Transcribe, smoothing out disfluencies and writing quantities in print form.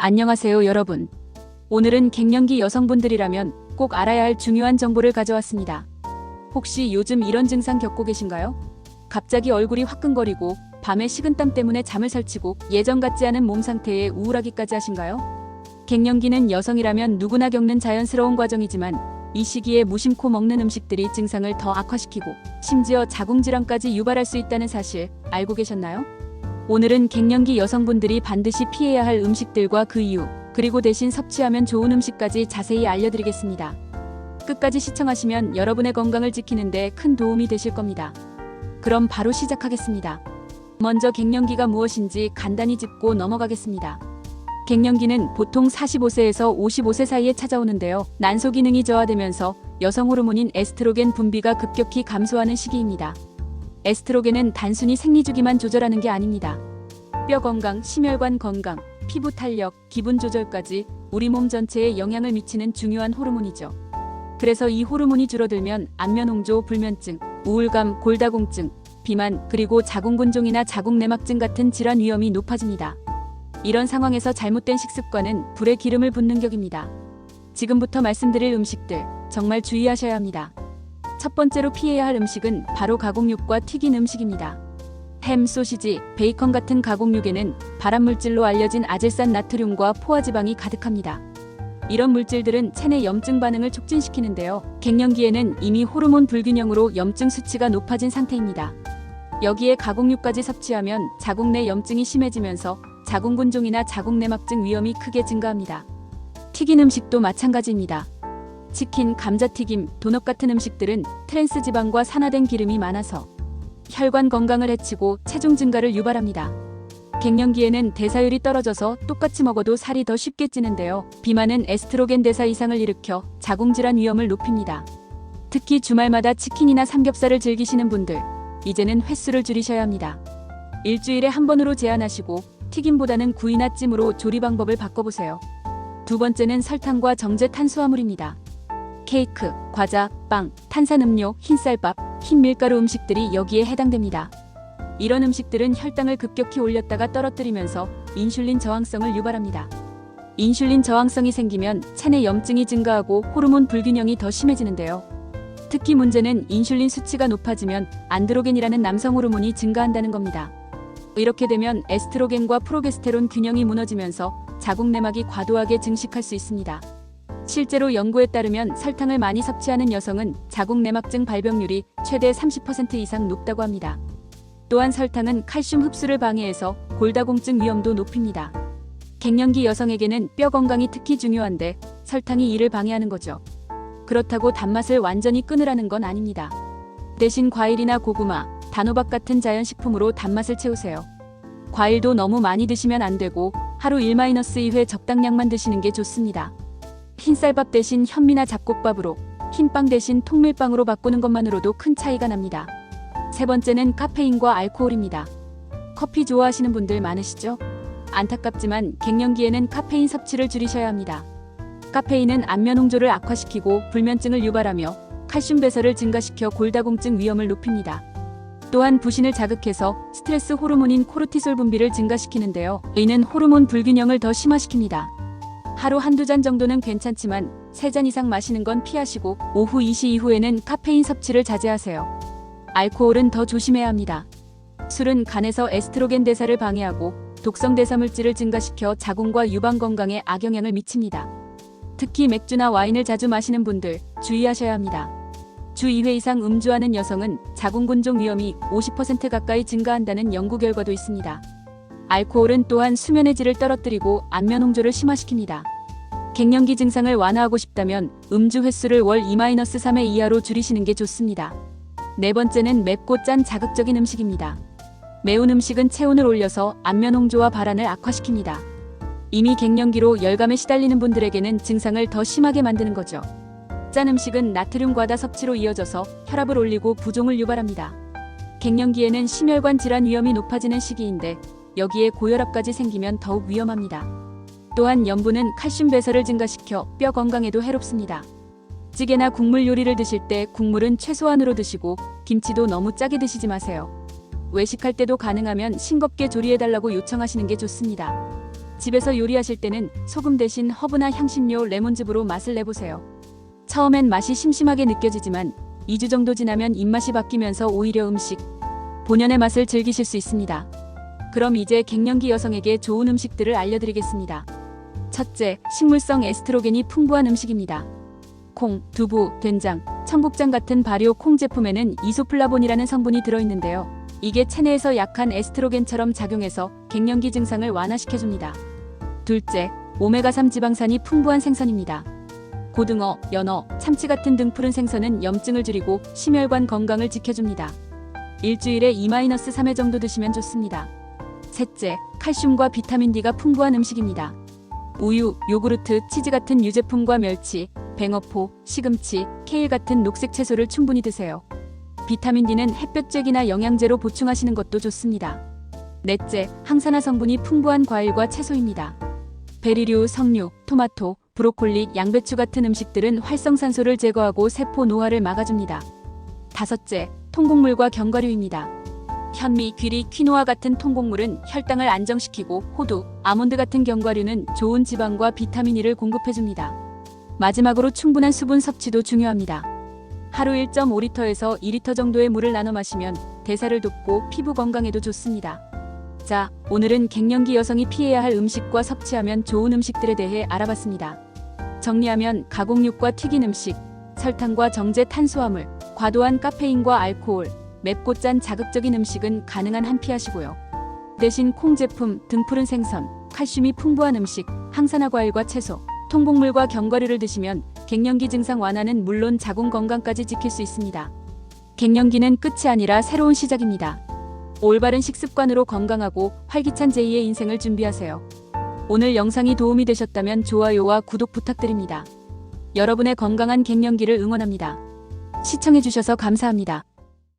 안녕하세요, 여러분. 오늘은 갱년기 여성분들이라면 꼭 알아야 할 중요한 정보를 가져왔습니다. 혹시 요즘 이런 증상 겪고 계신가요? 갑자기 얼굴이 화끈거리고 밤에 식은땀 때문에 잠을 설치고 예전 같지 않은 몸 상태에 우울하기까지 하신가요? 갱년기는 여성이라면 누구나 겪는 자연스러운 과정이지만 이 시기에 무심코 먹는 음식들이 증상을 더 악화시키고 심지어 자궁질환까지 유발할 수 있다는 사실 알고 계셨나요? 오늘은 갱년기 여성분들이 반드시 피해야 할 음식들과 그 이유, 그리고 대신 섭취하면 좋은 음식까지 자세히 알려드리겠습니다. 끝까지 시청하시면 여러분의 건강을 지키는데 큰 도움이 되실 겁니다. 그럼 바로 시작하겠습니다. 먼저 갱년기가 무엇인지 간단히 짚고 넘어가겠습니다. 갱년기는 보통 45세에서 55세 사이에 찾아오는데요. 난소 기능이 저하되면서 여성 호르몬인 에스트로겐 분비가 급격히 감소하는 시기입니다. 에스트로겐은 단순히 생리주기만 조절하는 게 아닙니다. 뼈 건강, 심혈관 건강, 피부 탄력, 기분 조절까지 우리 몸 전체에 영향을 미치는 중요한 호르몬이죠. 그래서 이 호르몬이 줄어들면 안면홍조, 불면증, 우울감, 골다공증, 비만, 그리고 자궁근종이나 자궁내막증 같은 질환 위험이 높아집니다. 이런 상황에서 잘못된 식습관은 불에 기름을 붓는 격입니다. 지금부터 말씀드릴 음식들 정말 주의하셔야 합니다. 첫 번째로 피해야 할 음식은 바로 가공육과 튀긴 음식입니다. 햄, 소시지, 베이컨 같은 가공육에는 발암물질로 알려진 아질산 나트륨과 포화지방이 가득합니다. 이런 물질들은 체내 염증 반응을 촉진시키는데요. 갱년기에는 이미 호르몬 불균형으로 염증 수치가 높아진 상태입니다. 여기에 가공육까지 섭취하면 자궁 내 염증이 심해지면서 자궁근종이나 자궁내막증 위험이 크게 증가합니다. 튀긴 음식도 마찬가지입니다. 치킨, 감자튀김, 도넛 같은 음식들은 트랜스 지방과 산화된 기름이 많아서 혈관 건강을 해치고 체중 증가를 유발합니다. 갱년기에는 대사율이 떨어져서 똑같이 먹어도 살이 더 쉽게 찌는데요. 비만은 에스트로겐 대사 이상을 일으켜 자궁질환 위험을 높입니다. 특히 주말마다 치킨이나 삼겹살을 즐기시는 분들, 이제는 횟수를 줄이셔야 합니다. 일주일에 한 번으로 제한하시고 튀김보다는 구이나 찜으로 조리 방법을 바꿔보세요. 두 번째는 설탕과 정제 탄수화물입니다. 케이크, 과자, 빵, 탄산음료, 흰쌀밥, 흰 밀가루 음식들이 여기에 해당됩니다. 이런 음식들은 혈당을 급격히 올렸다가 떨어뜨리면서 인슐린 저항성을 유발합니다. 인슐린 저항성이 생기면 체내 염증이 증가하고 호르몬 불균형이 더 심해지는데요. 특히 문제는 인슐린 수치가 높아지면 안드로겐이라는 남성 호르몬이 증가한다는 겁니다. 이렇게 되면 에스트로겐과 프로게스테론 균형이 무너지면서 자궁 내막이 과도하게 증식할 수 있습니다. 실제로 연구에 따르면 설탕을 많이 섭취하는 여성은 자궁 내막증 발병률이 최대 30% 이상 높다고 합니다. 또한 설탕은 칼슘 흡수를 방해해서 골다공증 위험도 높입니다. 갱년기 여성에게는 뼈 건강이 특히 중요한데 설탕이 이를 방해하는 거죠. 그렇다고 단맛을 완전히 끊으라는 건 아닙니다. 대신 과일이나 고구마, 단호박 같은 자연식품으로 단맛을 채우세요. 과일도 너무 많이 드시면 안 되고 하루 1-2회 적당량만 드시는 게 좋습니다. 흰쌀밥 대신 현미나 잡곡밥으로, 흰빵 대신 통밀빵으로 바꾸는 것만으로도 큰 차이가 납니다. 세 번째는 카페인과 알코올입니다. 커피 좋아하시는 분들 많으시죠? 안타깝지만 갱년기에는 카페인 섭취를 줄이셔야 합니다. 카페인은 안면홍조를 악화시키고 불면증을 유발하며 칼슘 배설을 증가시켜 골다공증 위험을 높입니다. 또한 부신을 자극해서 스트레스 호르몬인 코르티솔 분비를 증가시키는데요. 이는 호르몬 불균형을 더 심화시킵니다. 하루 한두 잔 정도는 괜찮지만 3잔 이상 마시는 건 피하시고 오후 2시 이후에는 카페인 섭취를 자제하세요. 알코올은 더 조심해야 합니다. 술은 간에서 에스트로겐 대사를 방해하고 독성 대사 물질을 증가시켜 자궁과 유방 건강에 악영향을 미칩니다. 특히 맥주나 와인을 자주 마시는 분들 주의하셔야 합니다. 주 2회 이상 음주하는 여성은 자궁근종 위험이 50% 가까이 증가한다는 연구 결과도 있습니다. 알코올은 또한 수면의 질을 떨어뜨리고 안면홍조를 심화시킵니다. 갱년기 증상을 완화하고 싶다면 음주 횟수를 월 2-3회 이하로 줄이시는 게 좋습니다. 네 번째는 맵고 짠 자극적인 음식입니다. 매운 음식은 체온을 올려서 안면홍조와 발안을 악화시킵니다. 이미 갱년기로 열감에 시달리는 분들에게는 증상을 더 심하게 만드는 거죠. 짠 음식은 나트륨 과다 섭취로 이어져서 혈압을 올리고 부종을 유발합니다. 갱년기에는 심혈관 질환 위험이 높아지는 시기인데 여기에 고혈압까지 생기면 더욱 위험합니다. 또한 염분은 칼슘 배설을 증가시켜 뼈 건강에도 해롭습니다. 찌개나 국물 요리를 드실 때 국물은 최소한으로 드시고 김치도 너무 짜게 드시지 마세요. 외식할 때도 가능하면 싱겁게 조리해달라고 요청하시는 게 좋습니다. 집에서 요리하실 때는 소금 대신 허브나 향신료, 레몬즙으로 맛을 내보세요. 처음엔 맛이 심심하게 느껴지지만 2주 정도 지나면 입맛이 바뀌면서 오히려 음식 본연의 맛을 즐기실 수 있습니다. 그럼 이제 갱년기 여성에게 좋은 음식들을 알려드리겠습니다. 첫째, 식물성 에스트로겐이 풍부한 음식입니다. 콩, 두부, 된장, 청국장 같은 발효 콩 제품에는 이소플라본이라는 성분이 들어있는데요. 이게 체내에서 약한 에스트로겐처럼 작용해서 갱년기 증상을 완화시켜줍니다. 둘째, 오메가3 지방산이 풍부한 생선입니다. 고등어, 연어, 참치 같은 등푸른 생선은 염증을 줄이고 심혈관 건강을 지켜줍니다. 일주일에 2-3회 정도 드시면 좋습니다. 셋째, 칼슘과 비타민 D가 풍부한 음식입니다. 우유, 요구르트, 치즈 같은 유제품과 멸치, 뱅어포, 시금치, 케일 같은 녹색 채소를 충분히 드세요. 비타민 D는 햇볕쬐기나 영양제로 보충하시는 것도 좋습니다. 넷째, 항산화 성분이 풍부한 과일과 채소입니다. 베리류, 석류, 토마토, 브로콜리, 양배추 같은 음식들은 활성산소를 제거하고 세포 노화를 막아줍니다. 다섯째, 통곡물과 견과류입니다. 현미, 귀리, 퀴노아 같은 통곡물은 혈당을 안정시키고 호두, 아몬드 같은 견과류는 좋은 지방과 비타민 E를 공급해줍니다. 마지막으로 충분한 수분 섭취도 중요합니다. 하루 1.5리터에서 2리터 정도의 물을 나눠 마시면 대사를 돕고 피부 건강에도 좋습니다. 자, 오늘은 갱년기 여성이 피해야 할 음식과 섭취하면 좋은 음식들에 대해 알아봤습니다. 정리하면 가공육과 튀긴 음식, 설탕과 정제 탄수화물, 과도한 카페인과 알코올, 맵고 짠 자극적인 음식은 가능한 한 피하시고요. 대신 콩 제품, 등푸른 생선, 칼슘이 풍부한 음식, 항산화 과일과 채소, 통곡물과 견과류를 드시면 갱년기 증상 완화는 물론 자궁 건강까지 지킬 수 있습니다. 갱년기는 끝이 아니라 새로운 시작입니다. 올바른 식습관으로 건강하고 활기찬 제2의 인생을 준비하세요. 오늘 영상이 도움이 되셨다면 좋아요와 구독 부탁드립니다. 여러분의 건강한 갱년기를 응원합니다. 시청해주셔서 감사합니다.